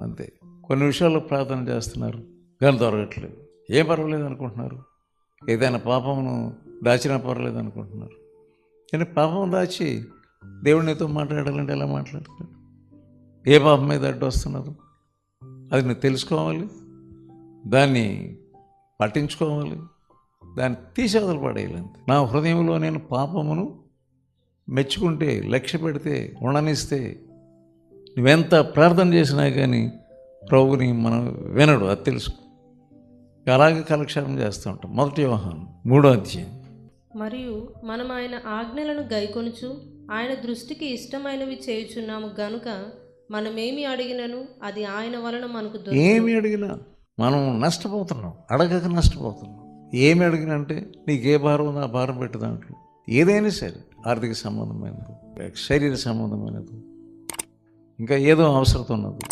అంతే. కొన్ని విషయాల్లో ప్రార్థన చేస్తున్నారు కానీ దొరకట్లేదు. ఏం పర్వాలేదు అనుకుంటున్నారు, ఏదైనా పాపమును దాచినా పర్వాలేదు అనుకుంటున్నారు. కానీ పాపం దాచి దేవుడు నీతో మాట్లాడాలంటే ఎలా మాట్లాడతాడు? ఏ పాపం మీద అడ్డు వస్తున్నారు అది నువ్వు తెలుసుకోవాలి, దాన్ని పట్టించుకోవాలి, దాన్ని తీసేవదలు పడేయాలంతే. నా హృదయంలో నేను పాపమును మెచ్చుకుంటే, లక్ష్య పెడితే, ఉండనిస్తే నువ్వెంత ప్రార్థన చేసినా కానీ ప్రభుని మనం వినడు, అది తెలుసుకో. అలాగే కాలక్షేపం చేస్తూ ఉంటాం. 1 యోహాను 3వ అధ్యాయం. మరియు మనం ఆయన ఆజ్ఞలను గైకొనుచు ఆయన దృష్టికి ఇష్టమైనవి చేయుచున్నాము గనుక మనమేమి అడిగినను అది ఆయన వలన మనకు ఏమి అడిగినా మనం నష్టపోతున్నాం, అడగక నష్టపోతున్నాం. ఏమి అడిగినంటే నీకు ఏ భారం ఉందో ఆ భారం పెట్టే దాంట్లో ఏదైనా సరే, ఆర్థిక సంబంధమైనది, శరీర సంబంధమైనది, ఇంకా ఏదో అవసరం ఉన్నది,